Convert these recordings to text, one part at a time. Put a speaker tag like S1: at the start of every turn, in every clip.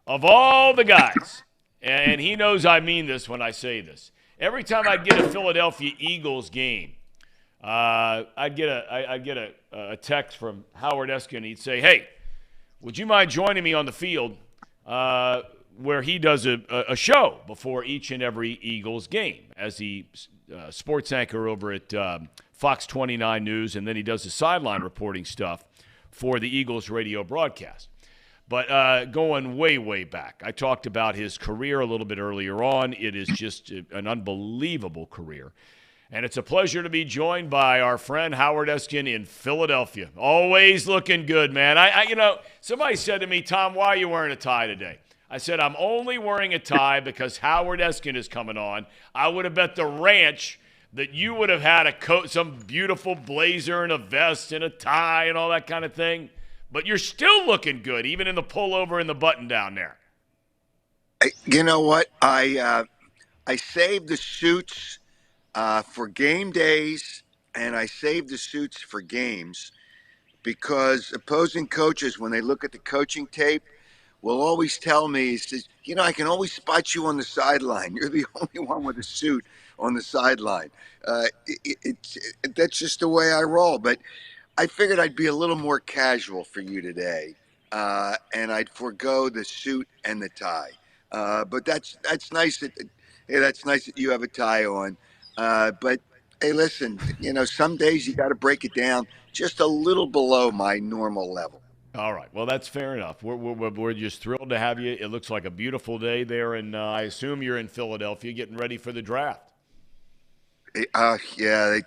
S1: of all the guys, and he knows I mean this when I say this, every time I'd get a Philadelphia Eagles game, I'd get a text from Howard Eskin. He'd say, "Hey, would you mind joining me on the field where he does a show before each and every Eagles game as the sports anchor over at Fox 29 News, and then he does the sideline reporting stuff for the Eagles radio broadcast." But going way, way back, I talked about his career a little bit earlier on. It is just an unbelievable career. And it's a pleasure to be joined by our friend Howard Eskin in Philadelphia. Always looking good, man. Somebody said to me, "Tom, why are you wearing a tie today?" I said, "I'm only wearing a tie because Howard Eskin is coming on. I would have bet the ranch that you would have had a coat, some beautiful blazer and a vest and a tie and all that kind of thing. But you're still looking good, even in the pullover and the button down there."
S2: You know what? I saved the suits for game days, and I saved the suits for games because opposing coaches, when they look at the coaching tape, will always tell me, he says, I can always spot you on the sideline. You're the only one with a suit on the sideline. That's just the way I roll. But I figured I'd be a little more casual for you today, and I'd forego the suit and the tie. But that's nice that hey, that's nice that you have a tie on. But hey, listen, some days you got to break it down just a little below my normal level.
S1: All right. Well, that's fair enough. We're just thrilled to have you. It looks like a beautiful day there, and I assume you're in Philadelphia getting ready for the draft.
S2: Yeah,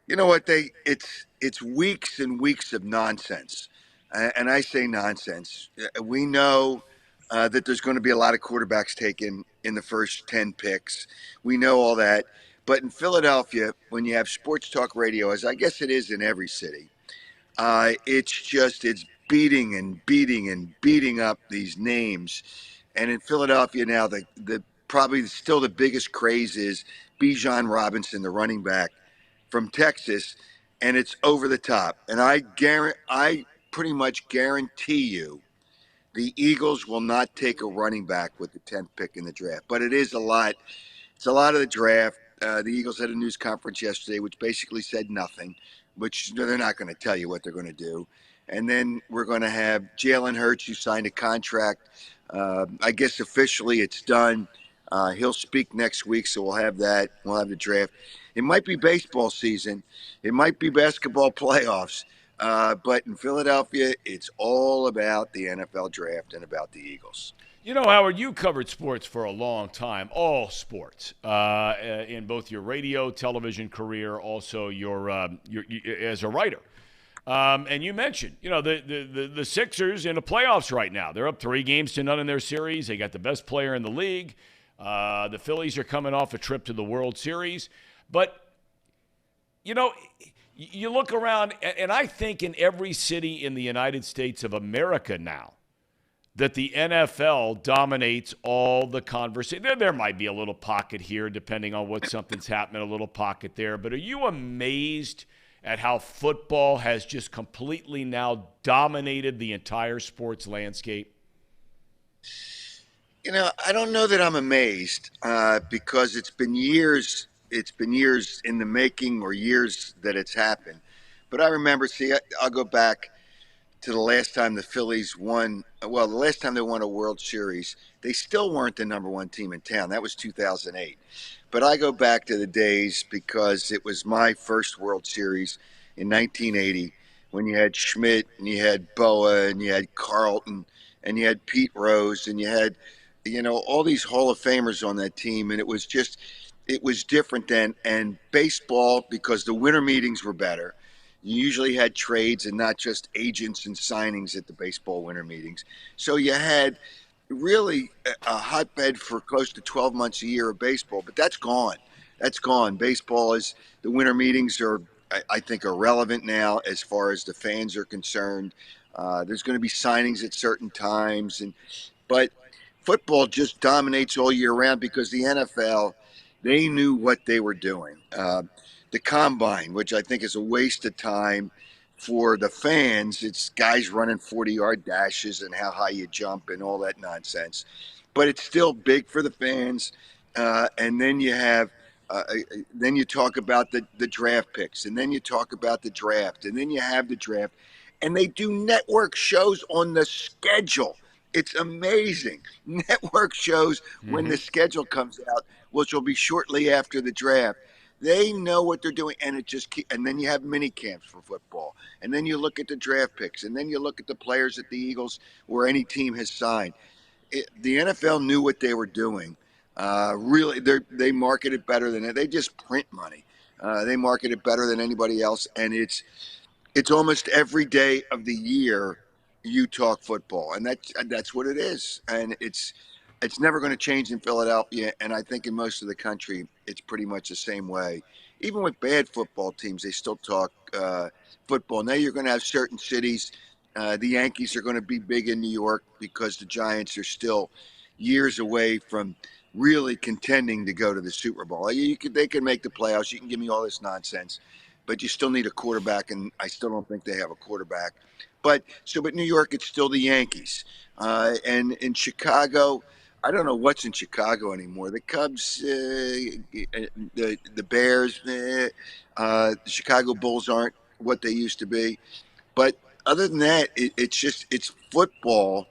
S2: you know what it's weeks and weeks of nonsense, and I say nonsense. We know that there's going to be a lot of quarterbacks taken in the first 10 picks. We know all that. But in Philadelphia, when you have sports talk radio, as I guess it is in every city, it's beating and beating and beating up these names. And in Philadelphia now, the probably still the biggest craze is Bijan Robinson, the running back from Texas, and it's over the top. And I pretty much guarantee you the Eagles will not take a running back with the 10th pick in the draft. But it is a lot. It's a lot of the draft. The Eagles had a news conference yesterday, which basically said nothing, which they're not going to tell you what they're going to do. And then we're going to have Jalen Hurts, who signed a contract. I guess officially it's done. He'll speak next week, so we'll have that. We'll have the draft. It might be baseball season. It might be basketball playoffs. But in Philadelphia, it's all about the NFL draft and about the Eagles.
S1: You know, Howard, you covered sports for a long time, all sports, in both your radio, television career, also your as a writer. And you mentioned, the Sixers in the playoffs right now. They're up 3-0 in their series. They got the best player in the league. The Phillies are coming off a trip to the World Series. But, you look around, and I think in every city in the United States of America now, that the NFL dominates all the conversation. There might be a little pocket here, depending on what something's happening, a little pocket there. But are you amazed at how football has just completely now dominated the entire sports landscape?
S2: I don't know that I'm amazed because it's been years. It's been years in the making, or years that it's happened. But I remember. See, I'll go back to the last time the Phillies won. Well, the last time they won a World Series, they still weren't the number one team in town. That was 2008. But I go back to the days because it was my first World Series in 1980 when you had Schmidt and you had Boa and you had Carlton and you had Pete Rose and you had, all these Hall of Famers on that team. And it was different then. And baseball, because the winter meetings were better, you usually had trades and not just agents and signings at the baseball winter meetings. So you had really a hotbed for close to 12 months a year of baseball, but that's gone. That's gone. Baseball is the winter meetings are, I think, irrelevant now as far as the fans are concerned. There's going to be signings at certain times, but football just dominates all year round because the NFL, they knew what they were doing. The combine, which I think is a waste of time for the fans, it's guys running 40-yard dashes and how high you jump and all that nonsense. But it's still big for the fans. And then you have, then you talk about the draft picks, and then you talk about the draft, and then you have the draft. And they do network shows on the schedule. It's amazing. Network shows when
S1: Mm-hmm.
S2: the schedule comes out, which will be shortly after the draft. They know what they're doing, and it just and then you have mini camps for football, and then you look at the draft picks, and then you look at the players that the Eagles or any team has signed. The NFL knew what they were doing. Really, they market it better than they just print money. They market it better than anybody else, and it's almost every day of the year you talk football, and that's what it is, and it's never going to change in Philadelphia, and I think in most of the country it's pretty much the same way. Even with bad football teams, they still talk football. Now you're going to have certain cities. The Yankees are going to be big in New York because the Giants are still years away from really contending to go to the Super Bowl. They can make the playoffs. You can give me all this nonsense, but you still need a quarterback, and I still don't think they have a quarterback. But New York, it's still the Yankees, and in Chicago, I don't know what's in Chicago anymore. The Cubs, the Bears, the Chicago Bulls aren't what they used to be. But other than that, it's football.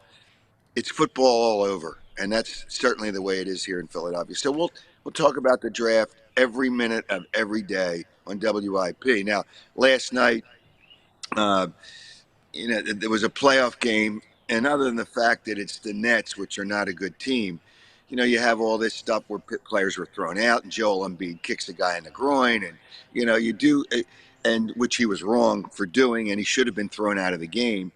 S2: It's football all over, and that's certainly the way it is here in Philadelphia. So we'll talk about the draft every minute of every day on WIP. Now, last night, uh, there was a playoff game, and other than the fact that it's the Nets, which are not a good team, you have all this stuff where players were thrown out, and Joel Embiid kicks a guy in the groin, and you do, and which he was wrong for doing, and he should have been thrown out of the game.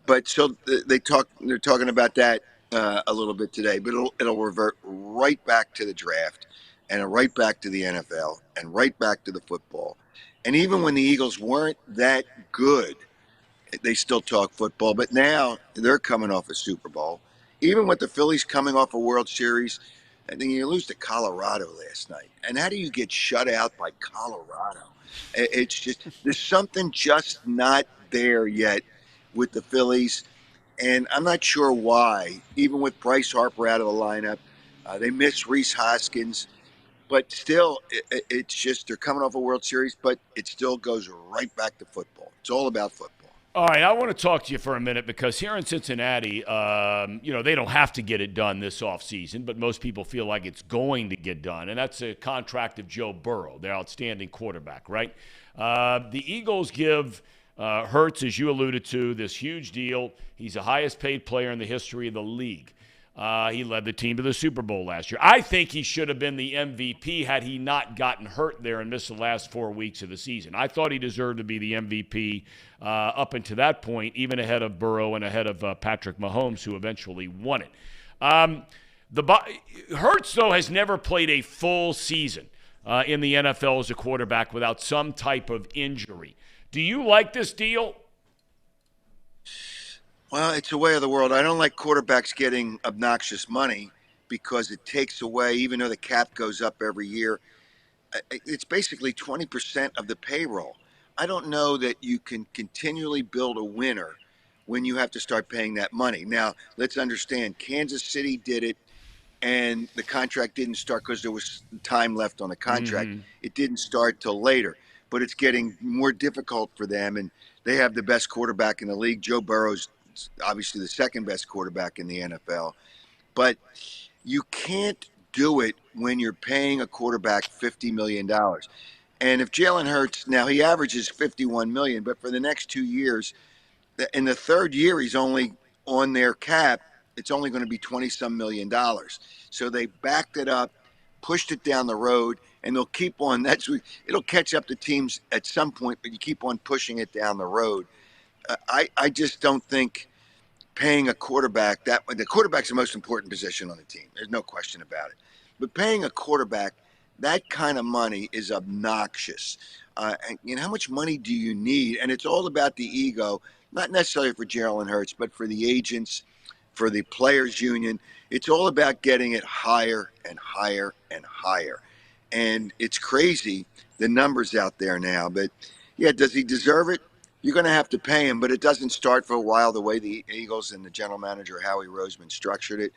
S2: But so they're talking about that a little bit today, but it'll revert right back to the draft, and right back to the NFL, and right back to the football. And even when the Eagles weren't that good, they still talk football. But now they're coming off a Super Bowl. Even with the Phillies coming off a World Series, I think you lose to Colorado last night. And how do you get shut out by Colorado? It's just there's something just not there yet with the Phillies, and I'm not sure why. Even with Bryce Harper out of the lineup, they miss Reese Hoskins, but still, it's just they're coming off a World Series, but it still goes right back to football. It's all about football.
S1: All right, I want to talk to you for a minute because here in Cincinnati, they don't have to get it done this offseason, but most people feel like it's going to get done, and that's a contract of Joe Burrow, their outstanding quarterback, right? The Eagles give Hurts, as you alluded to, this huge deal. He's the highest paid player in the history of the league. He led the team to the Super Bowl last year. I think he should have been the MVP had he not gotten hurt there and missed the last 4 weeks of the season. I thought he deserved to be the MVP up until that point, even ahead of Burrow and ahead of Patrick Mahomes, who eventually won it. Hurts, though, has never played a full season in the NFL as a quarterback without some type of injury. Do you like this deal?
S2: Well, it's a way of the world. I don't like quarterbacks getting obnoxious money because it takes away, even though the cap goes up every year, it's basically 20% of the payroll. I don't know that you can continually build a winner when you have to start paying that money. Now, let's understand Kansas City did it, and the contract didn't start because there was time left on the contract.
S1: Mm-hmm.
S2: It didn't start till later, but it's getting more difficult for them, and they have the best quarterback in the league. Joe Burrow's obviously the second best quarterback in the NFL, but you can't do it when you're paying a quarterback $50 million. And if Jalen Hurts, now he averages 51 million, but for the next 2 years, in the third year, he's only on their cap. It's only going to be 20 some $1 million. So they backed it up, pushed it down the road, and they'll keep on. It'll catch up to teams at some point, but you keep on pushing it down the road. I just don't think paying a quarterback that the quarterback's the most important position on the team. There's no question about it. But paying a quarterback that kind of money is obnoxious. And how much money do you need? And it's all about the ego, not necessarily for Jalen Hurts, but for the agents, for the players' union. It's all about getting it higher and higher and higher. And it's crazy, the numbers out there now. But yeah, does he deserve it? you're going to have to pay him, but it doesn't start for a while the way the Eagles and the general manager, Howie Roseman, structured it.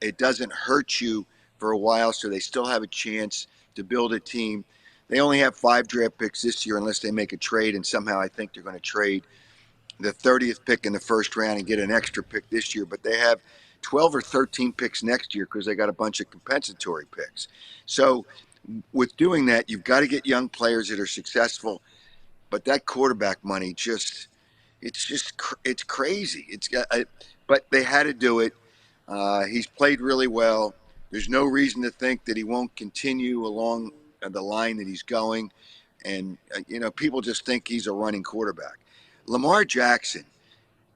S2: It doesn't hurt you for a while, so they still have a chance to build a team. They only have 5 draft picks this year unless they make a trade, and somehow I think they're going to trade the 30th pick in the first round and get an extra pick this year. But they have 12 or 13 picks next year because they got a bunch of compensatory picks. So with doing that, you've got to get young players that are successful. But that quarterback money it's crazy. But they had to do it. He's played really well. There's no reason to think that he won't continue along the line that he's going. And, people just think he's a running quarterback. Lamar Jackson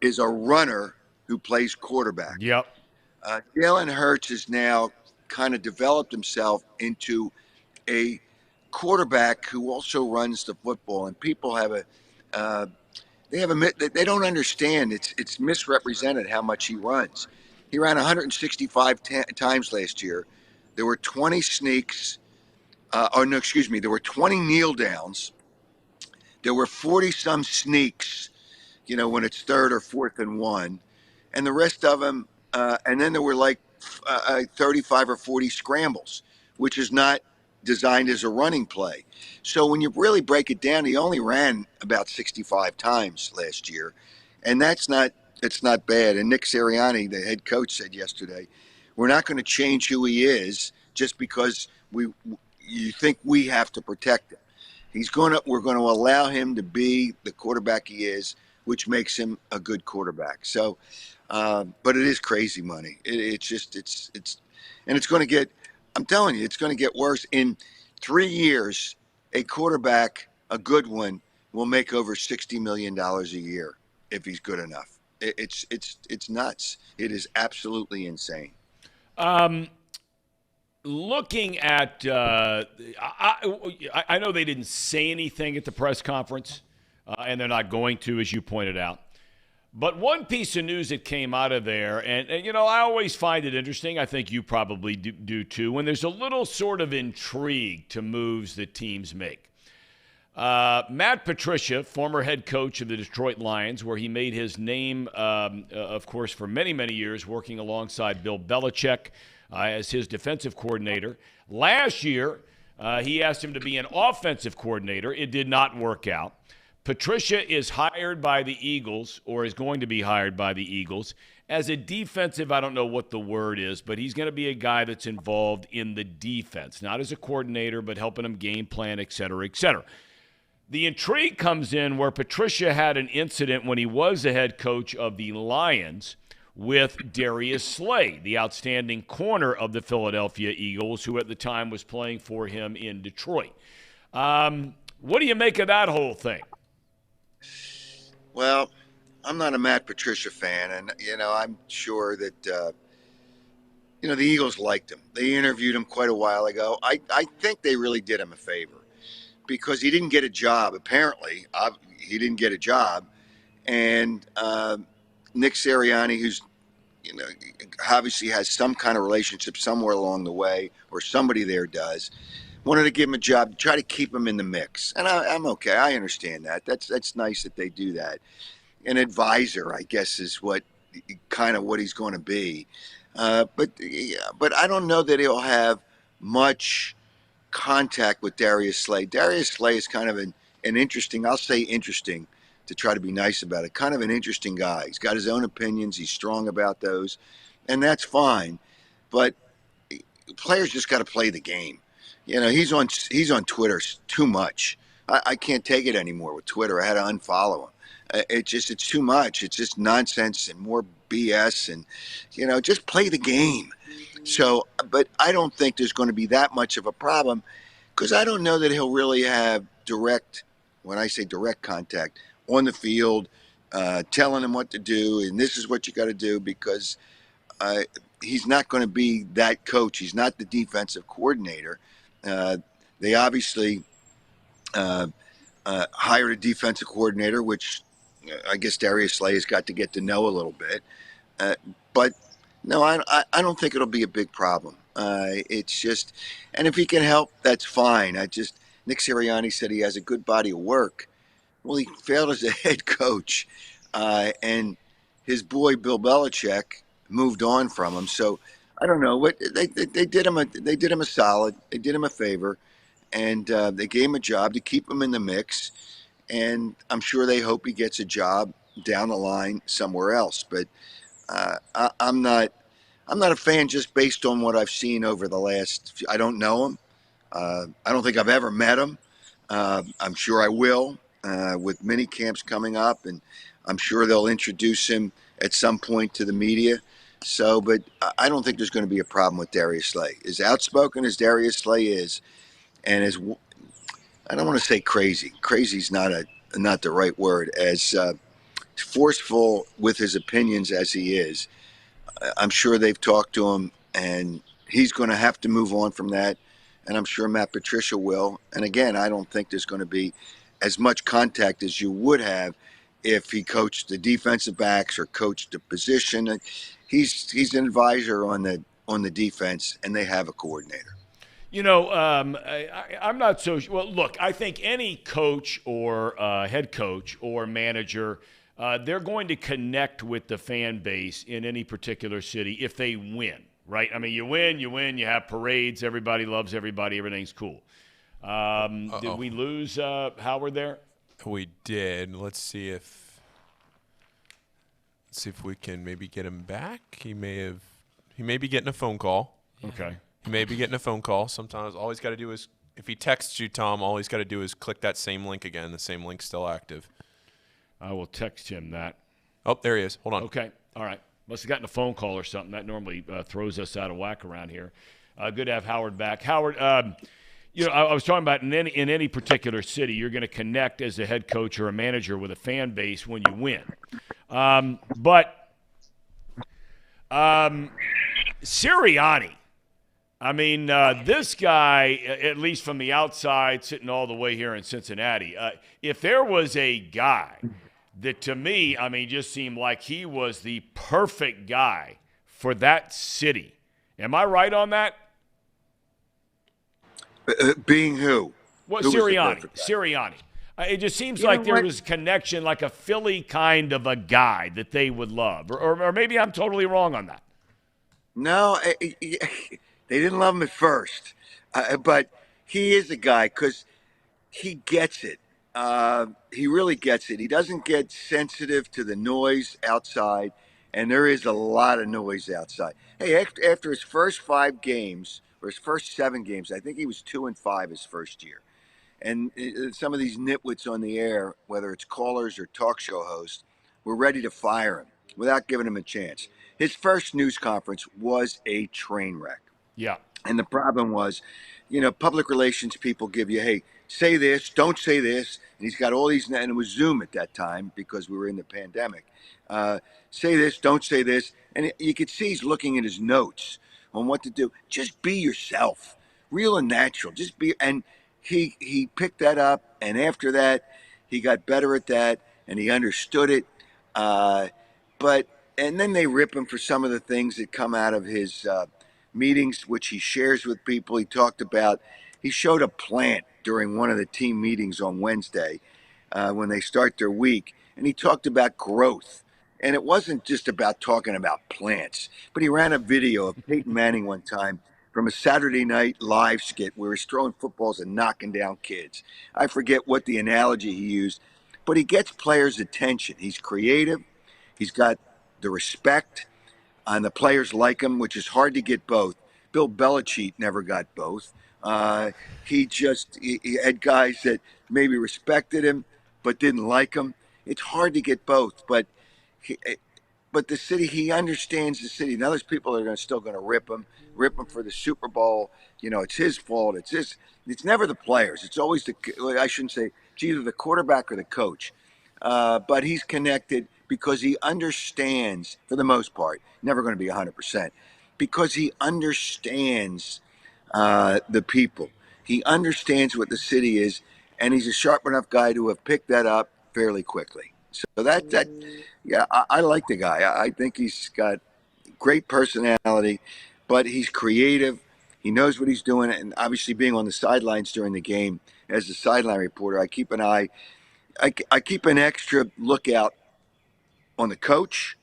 S2: is a runner who plays quarterback.
S1: Yep.
S2: Jalen Hurts has now kind of developed himself into a quarterback who also runs the football. And people have they don't understand. It's misrepresented how much he runs. He ran 165 times last year. There were 20 sneaks. There were 20 kneel downs. There were 40 some sneaks, when it's 3rd or 4th and 1. And the rest of them, and then there were like 35 or 40 scrambles, which is not designed as a running play. So when you really break it down, he only ran about 65 times last year. And it's not bad. And Nick Sirianni, the head coach, said yesterday, we're not going to change who he is just because you think we have to protect him. We're going to allow him to be the quarterback he is, which makes him a good quarterback. So, but it is crazy money. And it's going to get, I'm telling you, it's going to get worse. In 3 years, a quarterback, a good one, will make over $60 million a year if he's good enough. It's nuts. It is absolutely insane.
S1: Looking at, I know they didn't say anything at the press conference, and they're not going to, as you pointed out. But one piece of news that came out of there, and I always find it interesting. I think you probably do too, when there's a little sort of intrigue to moves that teams make. Matt Patricia, former head coach of the Detroit Lions, where he made his name, of course, for many, many years, working alongside Bill Belichick as his defensive coordinator. Last year, he asked him to be an offensive coordinator. It did not work out. Patricia is hired by the Eagles, or is going to be hired by the Eagles, as a defensive, I don't know what the word is, but he's going to be a guy that's involved in the defense, not as a coordinator, but helping him game plan, et cetera, et cetera. The intrigue comes in where Patricia had an incident when he was the head coach of the Lions with Darius Slay, the outstanding corner of the Philadelphia Eagles, who at the time was playing for him in Detroit. What do you make of that whole thing?
S2: Well, I'm not a Matt Patricia fan, and I'm sure that the Eagles liked him. They interviewed him quite a while ago. I think they really did him a favor because he didn't get a job. Apparently, he didn't get a job, and Nick Sirianni, who's obviously has some kind of relationship somewhere along the way, or somebody there does, wanted to give him a job, try to keep him in the mix. And I'm okay. I understand that. That's nice that they do that. An advisor, I guess, is what he's going to be. But I don't know that he'll have much contact with Darius Slay. Darius Slay is kind of an interesting, I'll say interesting to try to be nice about it, kind of an interesting guy. He's got his own opinions. He's strong about those, and that's fine. But players just got to play the game. He's on Twitter too much. I can't take it anymore with Twitter. I had to unfollow him. It's too much. It's just nonsense and more BS, and just play the game. So, but I don't think there's going to be that much of a problem because I don't know that he'll really have direct, when I say direct contact, on the field, telling him what to do, and this is what you got to do, because he's not going to be that coach. He's not the defensive coordinator. They obviously hired a defensive coordinator, which I guess Darius Slay has got to get to know a little bit. But no, I don't think it'll be a big problem. It's just, and if he can help, that's fine. Nick Sirianni said he has a good body of work, Well, he failed as a head coach, and his boy Bill Belichick moved on from him. So I don't know what they did him. They did him a solid. They did him a favor, and they gave him a job to keep him in the mix. And I'm sure they hope he gets a job down the line somewhere else. But I'm not. I'm not a fan just based on what I've seen over the last. I don't know him. I don't think I've ever met him. I'm sure I will with mini camps coming up, and I'm sure they'll introduce him at some point to the media. So, but I don't think there's going to be a problem with Darius Slay. As outspoken as Darius Slay is, and as I don't want to say crazy. Crazy's not the right word. As forceful with his opinions as he is, I'm sure they've talked to him, and he's going to have to move on from that. And I'm sure Matt Patricia will. And again, I don't think there's going to be as much contact as you would have if he coached the defensive backs or coached the position. He's an advisor on the defense, and they have a coordinator.
S1: I'm not so well. Look, I think any coach or head coach or manager, they're going to connect with the fan base in any particular city if they win, right? I mean, you win, you have parades, everybody loves everybody, everything's cool. Did we lose Howard there?
S3: We did. Let's see if we can maybe get him back. He may be getting a phone call.
S1: Okay.
S3: He may be getting a phone call. Sometimes all he's got to do is, if he texts you, Tom, all he's got to do is click that same link again. The same link's still active.
S1: I will text him that.
S3: Oh, there he is. Hold on.
S1: Okay. All right. Must have gotten a phone call or something. That normally throws us out of whack around here. Good to have Howard back. Howard, I was talking about in any particular city, you're going to connect as a head coach or a manager with a fan base when you win. But Sirianni, I mean, this guy, at least from the outside, sitting all the way here in Cincinnati, if there was a guy that to me, I mean, just seemed like he was the perfect guy for that city. Am I right on that?
S2: Being who?
S1: What, Sirianni. It just seems like there was a connection, like a Philly kind of a guy that they would love. Or maybe I'm totally wrong on that.
S2: No, they didn't love him at first, but he is a guy because he gets it. He really gets it. He doesn't get sensitive to the noise outside, and there is a lot of noise outside. Hey, after his first 5 games, or his first 7 games, I think he was 2-5 his first year. And some of these nitwits on the air, whether it's callers or talk show hosts, were ready to fire him without giving him a chance. His first news conference was a train wreck.
S1: Yeah.
S2: And the problem was, public relations people give you, hey, say this, don't say this. And he's got all these, and it was Zoom at that time because we were in the pandemic. Say this, don't say this. And you could see he's looking at his notes on what to do. Just be yourself, real and natural. Just be. And he picked that up. And after that, he got better at that and he understood it. And then they rip him for some of the things that come out of his meetings, which he shares with people. He showed a plant during one of the team meetings on Wednesday when they start their week, and he talked about growth. And it wasn't just about talking about plants, but he ran a video of Peyton Manning one time from a Saturday Night Live skit where he's throwing footballs and knocking down kids. I forget what the analogy he used, but he gets players' attention. He's creative. He's got the respect, and the players like him, which is hard to get both. Bill Belichick never got both. He had guys that maybe respected him but didn't like him. It's hard to get both, but the city, he understands the city. Now there's people that are still going to rip him for the Super Bowl. It's his fault. It's never the players. It's always I shouldn't say, it's either the quarterback or the coach. But he's connected because he understands, for the most part, never going to be 100%, because he understands the people. He understands what the city is, and he's a sharp enough guy to have picked that up fairly quickly. So I like the guy. I think he's got great personality, but he's creative. He knows what he's doing, and obviously being on the sidelines during the game as a sideline reporter, I keep an eye I keep an extra lookout on the coach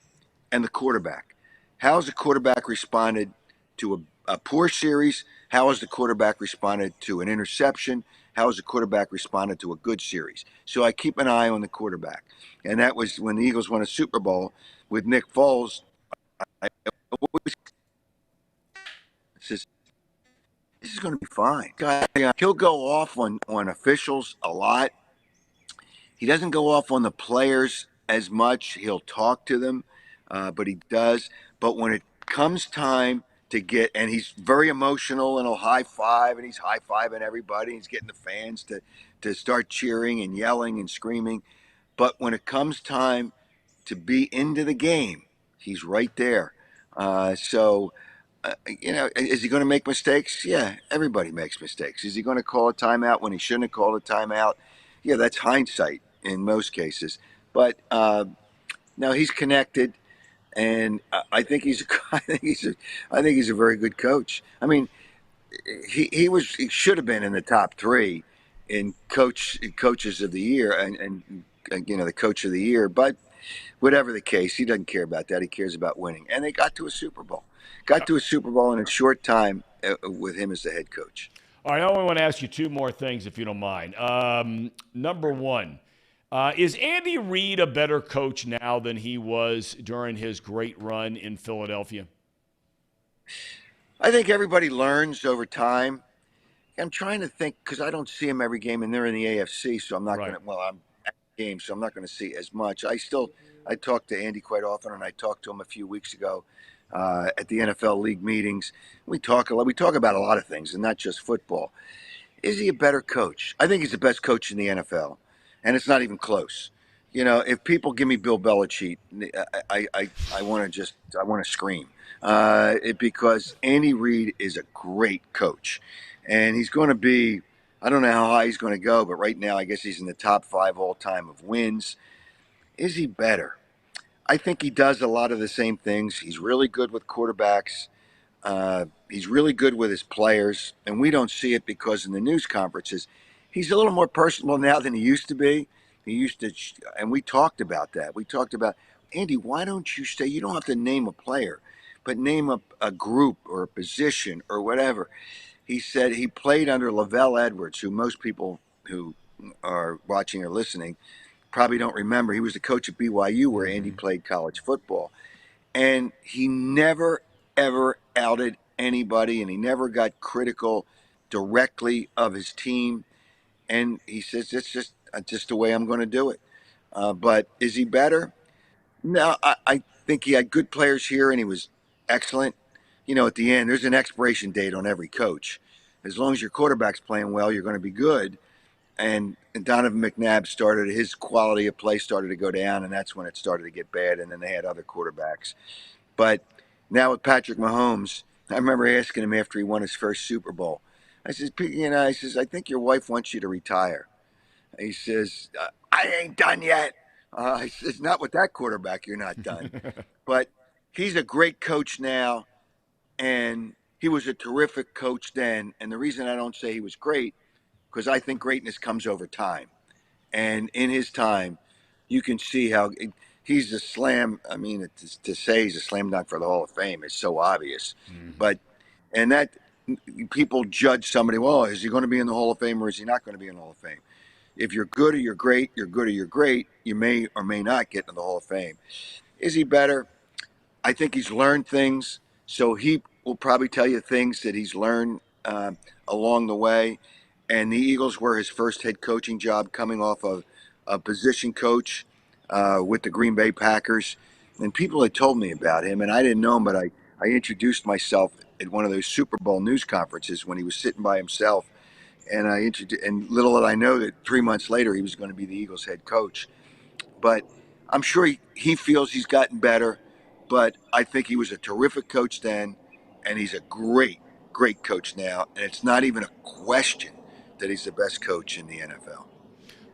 S2: and the quarterback. How has the quarterback responded to a poor series? How has the quarterback responded to an interception? How has the quarterback responded to a good series? So I keep an eye on the quarterback. And that was when the Eagles won a Super Bowl with Nick Foles. I always says, this is going to be fine. He'll go off on officials a lot. He doesn't go off on the players as much. He'll talk to them, but he does. But when it comes time to get, and he's very emotional and he'll high five, and he's high fiving everybody. He's getting the fans to start cheering and yelling and screaming. But when it comes time to be into the game, he's right there. Is he going to make mistakes? Yeah, everybody makes mistakes. Is he going to call a timeout when he shouldn't have called a timeout? Yeah, that's hindsight in most cases. But no, he's connected, and I think he's I think he's a very good coach. I mean, he should have been in the top three in coaches of the year and the coach of the year. But whatever the case, he doesn't care about that. He cares about winning, and they got to a Super Bowl. Got to a Super Bowl in a short time with him as the head coach.
S1: All right, I only want to ask you two more things, if you don't mind. Number one, is Andy Reid a better coach now than he was during his great run in Philadelphia?
S2: I think everybody learns over time. I'm trying to think because I don't see him every game, and they're in the AFC, so I'm not going to. Well, I'm at the game, so I'm not going to see as much. I talk to Andy quite often, and I talked to him a few weeks ago at the NFL league meetings. We talk a lot. We talk about a lot of things, and not just football. Is he a better coach? I think he's the best coach in the NFL, and it's not even close. If people give me Bill Belichick, I want to scream because Andy Reid is a great coach, and he's going to be. I don't know how high he's going to go, but right now I guess he's in the top 5 all time of wins. Is he better? I think he does a lot of the same things. He's really good with quarterbacks. He's really good with his players, and we don't see it because in the news conferences, he's a little more personal now than he used to be. He used to, and we talked about that. We talked about, Andy, why don't you say, you don't have to name a player, but name a group or a position or whatever. He said he played under Lavelle Edwards, who most people who are watching or listening probably don't remember. He was the coach at BYU where Andy played college football. And he never, ever outed anybody, and he never got critical directly of his team. And he says, it's just the way I'm going to do it. But is he better? No, I think he had good players here, and he was excellent. At the end, there's an expiration date on every coach. As long as your quarterback's playing well, you're going to be good. And Donovan McNabb his quality of play started to go down, and that's when it started to get bad, and then they had other quarterbacks. But now with Patrick Mahomes, I remember asking him after he won his first Super Bowl. I says, I think your wife wants you to retire. He says, I ain't done yet. I says, not with that quarterback, you're not done. But he's a great coach now, and he was a terrific coach then. And the reason I don't say he was great, because I think greatness comes over time. And in his time, you can see how he's a slam. I mean, to say he's a slam dunk for the Hall of Fame is so obvious. But, and that people judge somebody, well, is he going to be in the Hall of Fame or is he not going to be in the Hall of Fame? If you're good or you're great, you're good or you're great, you may or may not get into the Hall of Fame. Is he better? I think he's learned things. So he will probably tell you things that he's learned along the way. And the Eagles were his first head coaching job, coming off of a position coach with the Green Bay Packers. And people had told me about him, and I didn't know him, but I introduced myself at one of those Super Bowl news conferences when he was sitting by himself. And and little did I know that 3 months later he was going to be the Eagles head coach. But I'm sure he feels he's gotten better. But I think he was a terrific coach then, and he's a great, great coach now. And it's not even a question that he's the best coach in the NFL.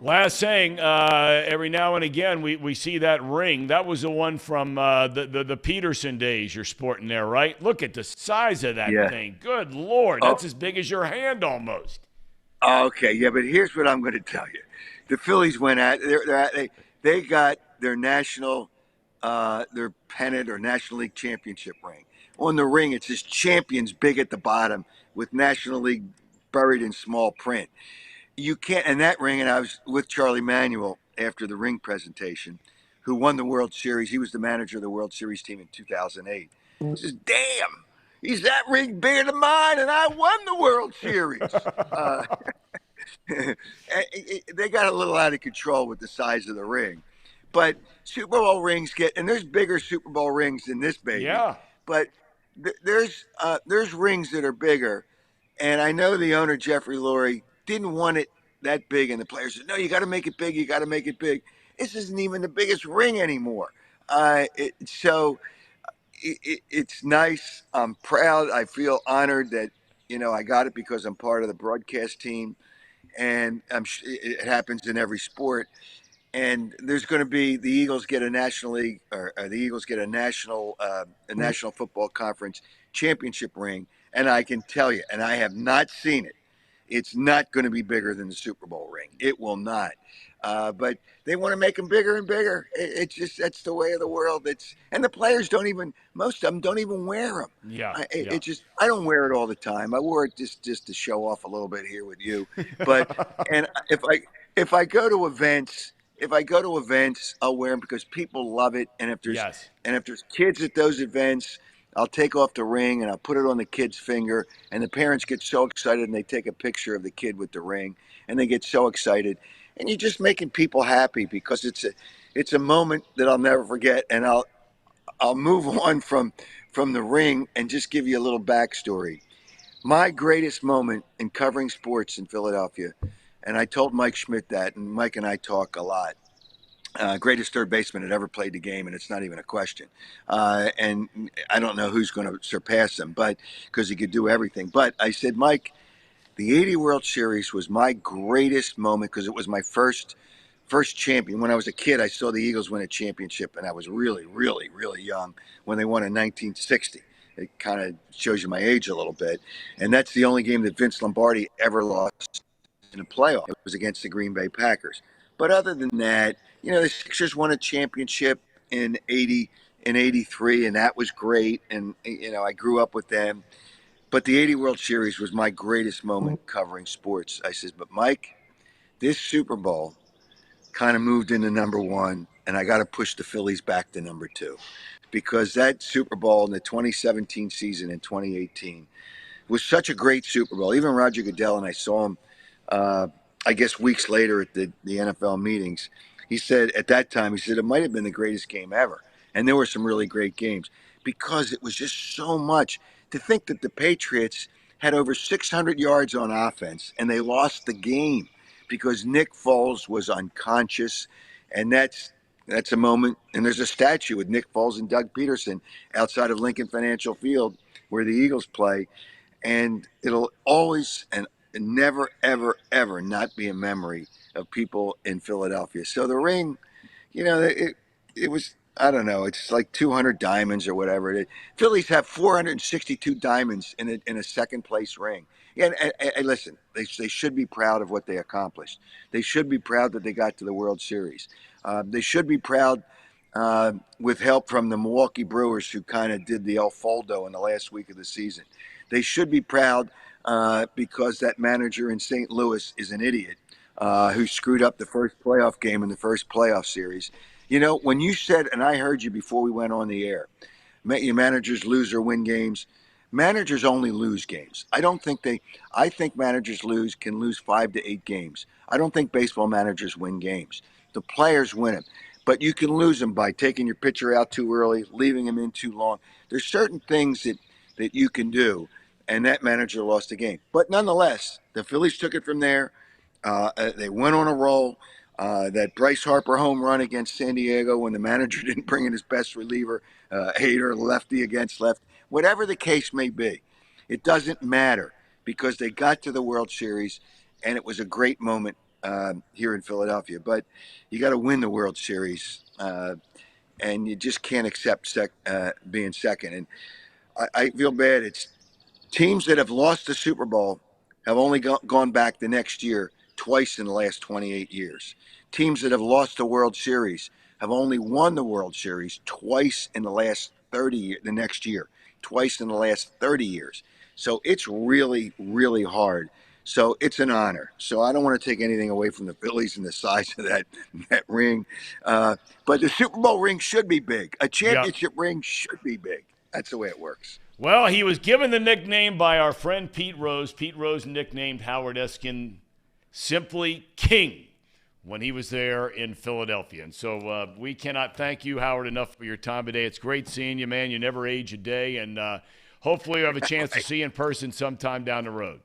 S1: Last saying, every now and again we see that ring. That was the one from the Peterson days you're sporting there, right? Look at the size of that thing. Good Lord, that's as big as your hand almost.
S2: Okay, yeah, but here's what I'm going to tell you. the Phillies went at they got their their pennant or National League championship ring. On the ring, it says champions big at the bottom with National League buried in small print. You can't, and that ring, and I was with Charlie Manuel after the ring presentation, who won the World Series. He was the manager of the World Series team in 2008. He says, damn, he's that ring bigger than mine, and I won the World Series. They got a little out of control with the size of the ring. But Super Bowl rings and there's bigger Super Bowl rings than this baby.
S1: Yeah.
S2: But there's rings that are bigger. And I know the owner, Jeffrey Lurie, didn't want it that big. And the players said, no, you got to make it big. You got to make it big. This isn't even the biggest ring anymore. It's nice. I'm proud. I feel honored that, I got it because I'm part of the broadcast team. And it happens in every sport. And there's going to be the Eagles get a National League or the Eagles get a National Football Conference championship ring. And I can tell you, and I have not seen it, it's not going to be bigger than the Super Bowl ring. It will not. But they want to make them bigger and bigger. It's just that's the way of the world. And the players most of them don't even wear them.
S1: Yeah.
S2: I don't wear it all the time. I wore it just to show off a little bit here with you. But and if I go to events. I'll wear them because people love it. And if there's kids at those events, I'll take off the ring and I'll put it on the kid's finger. And the parents get so excited and they take a picture of the kid with the ring and they get so excited. And you're just making people happy because it's a moment that I'll never forget. And I'll move on from the ring and just give you a little backstory. My greatest moment in covering sports in Philadelphia, and I told Mike Schmidt that, and Mike and I talk a lot. Greatest third baseman that ever played the game, and it's not even a question. And I don't know who's going to surpass him, but because he could do everything. But I said, Mike, the '80 World Series was my greatest moment because it was my first champion. When I was a kid, I saw the Eagles win a championship, and I was really, really, really young when they won in 1960. It kind of shows you my age a little bit. And that's the only game that Vince Lombardi ever lost in a playoff. It was against the Green Bay Packers. But other than that, the Sixers won a championship in '83, and that was great. And I grew up with them. But the '80 World Series was my greatest moment covering sports. I says, but Mike, this Super Bowl kind of moved into number one, and I got to push the Phillies back to number two, because that Super Bowl in the 2017 season and 2018 was such a great Super Bowl. Even Roger Goodell, and I saw him I guess weeks later at the NFL meetings, he said at that time, it might have been the greatest game ever. And there were some really great games because it was just so much. To think that the Patriots had over 600 yards on offense and they lost the game because Nick Foles was unconscious. And that's a moment. And there's a statue with Nick Foles and Doug Peterson outside of Lincoln Financial Field where the Eagles play. And it'll always and never, ever, ever not be a memory of people in Philadelphia. So the ring, it was, I don't know, it's like 200 diamonds or whatever. Phillies have 462 diamonds in a second place ring. Yeah, and listen, they should be proud of what they accomplished. They should be proud that they got to the World Series. They should be proud with help from the Milwaukee Brewers, who kind of did the El Foldo in the last week of the season. They should be proud because that manager in St. Louis is an idiot who screwed up the first playoff game in the first playoff series. When you said, and I heard you before we went on the air, your managers lose or win games. Managers only lose games. I think managers can lose 5 to 8 games. I don't think baseball managers win games. The players win them. But you can lose them by taking your pitcher out too early, leaving him in too long. There's certain things that you can do, and that manager lost the game. But nonetheless, the Phillies took it from there. They went on a roll. That Bryce Harper home run against San Diego when the manager didn't bring in his best reliever, Hader, lefty against left, whatever the case may be, it doesn't matter because they got to the World Series, and it was a great moment here in Philadelphia. But you got to win the World Series, and you just can't accept being second. And I feel bad. It's teams that have lost the Super Bowl have only gone back the next year twice in the last 28 years. Teams that have lost the World Series have only won the World Series twice in the last 30 years, the next year, twice in the last 30 years. So it's really, really hard. So it's an honor. So I don't want to take anything away from the Phillies and the size of that ring. But the Super Bowl ring should be big. A championship ring should be big. That's the way it works.
S1: Well, he was given the nickname by our friend Pete Rose. Pete Rose nicknamed Howard Eskin simply King when he was there in Philadelphia. And so we cannot thank you, Howard, enough for your time today. It's great seeing you, man. You never age a day. And hopefully you have a chance to see you in person sometime down the road.